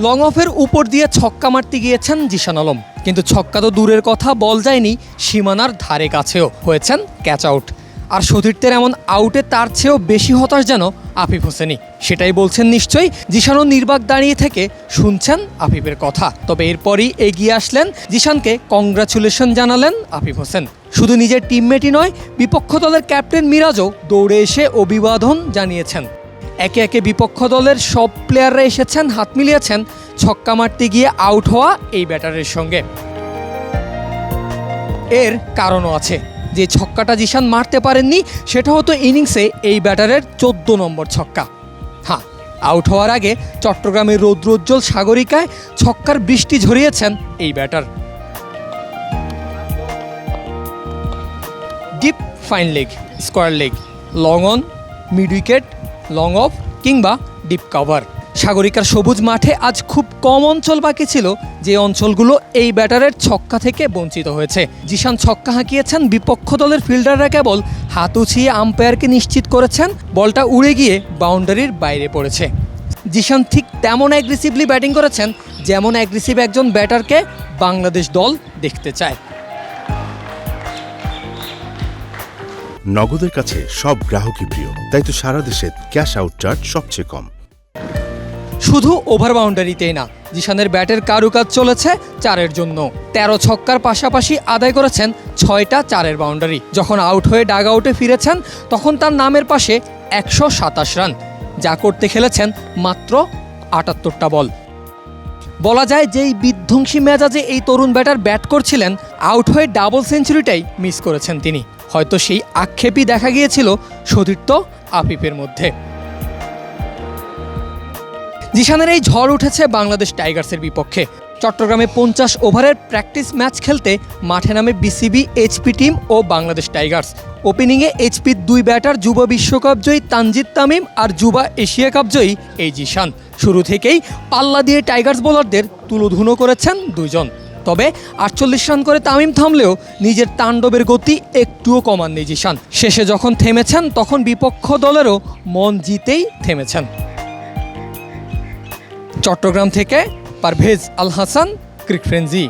Long অফের উপর দিয়ে ছক্কা মারতে গিয়েছেন জিশান আলম, কিন্তু ছক্কা তো দূরের কথা, বল যায়নি সীমানার ধারে কাছেও, হয়েছেন ক্যাচ আউট। আর সতীর্থের এমন আউটে তার চেয়েও বেশি হতাশ যেন আফিফ হোসেনই। সেটাই বলছেন নিশ্চয়ই। জিশানও নির্বাক দাঁড়িয়ে থেকে শুনছেন আফিফের কথা। তবে এরপরই এগিয়ে আসলেন জিশানকে কংগ্রাচুলেশন জানালেন আফিফ হোসেন। শুধু নিজের টিমমেটই নয়, বিপক্ষ দলের ক্যাপ্টেন মিরাজও দৌড়ে এসে অভিবাদন জানিয়েছেন। একে একে বিপক্ষ দলের সব প্লেয়াররা এসেছেন, হাত মিলিয়েছেন ছক্কা মারতে গিয়ে আউট হওয়া এই ব্যাটারের সঙ্গে। এর কারণও আছে। যে ছক্কাটা জিশান মারতে পারেননি সেটা হতো ইনিংসে এই ব্যাটারের 14 নম্বর ছক্কা। হ্যাঁ, আউট হওয়ার আগে চট্টগ্রামের রৌদ্রোজ্জ্বল সাগরিকায় ছক্কার বৃষ্টি ঝরিয়েছেন এই batter. Deep fine leg, square leg, long on, mid wicket, long of কিংবা ডিপ কভার, সাগরিকার সবুজ মাঠে আজ খুব কম অঞ্চল বাকি ছিল যে অঞ্চলগুলো এই ব্যাটারের ছক্কা থেকে বঞ্চিত হয়েছে। জিশান ছক্কা হাঁকিয়েছেন, বিপক্ষ দলের ফিল্ডাররা কেবল হাত উছিয়ে আম্পায়ারকে নিশ্চিত করেছেন বলটা উড়ে গিয়ে বাউন্ডারির বাইরে পড়েছে। জিশান ঠিক তেমন অ্যাগ্রেসিভলি ব্যাটিং করেছেন যেমন অ্যাগ্রেসিভ একজন ব্যাটারকে বাংলাদেশ দল দেখতে চায়। নগদের কাছে সব গ্রাহকই প্রিয়, তাই তো সারা দেশে ক্যাশ আউট চার্জ সবচেয়ে কম। শুধু ওভার বাউন্ডারিতেই না, জিশানের ব্যাটের কারুকাজ চলেছে চারের জন্য। 13 ছক্কার পাশাপাশি আদায় করেছেন 6টা চারের বাউন্ডারি। যখন আউট হয়ে ডাগ আউটে ফিরেছেন তখন তার নামের পাশে 127 রান, যা করতে খেলেছেন মাত্র 78টা বল। বলা যায় যে এই বিধ্বংসী মেজাজে এই তরুণ ব্যাটার ব্যাট করছিলেন, আউট হয়ে ডাবল সেঞ্চুরিটাই মিস করেছেন তিনি। হয়তো সেই আক্ষেপই দেখা গিয়েছিল সতীর্থ আফিফের মধ্যে। জিশানের এই ঝড় উঠেছে বাংলাদেশ টাইগার্সের বিপক্ষে। চট্টগ্রামে 50 ওভারের প্র্যাকটিস ম্যাচ খেলতে মাঠে নামে বিসিবি, এইচপি টিম ও বাংলাদেশ টাইগার্স। ওপেনিংয়ে এইচপির 2 ব্যাটার যুব বিশ্বকাপ জয়ী তানজিদ তামিম আর যুবা এশিয়া কাপ জয়ী এই জিশান। শুরু থেকেই পাল্লা দিয়ে টাইগার্স বোলারদের তুলোধুনো করেছেন দুজন। তবে 48 রান করে তামিম থামলেও নিজের তাণ্ডবের গতি একটুও কমাননি জিশান। শেষে যখন থেমেছেন তখন বিপক্ষ দলেরও মন জিতেই থেমেছেন। চট্টগ্রাম থেকে পারভেজ আল হাসান, ক্রিক ফ্রেন্জি।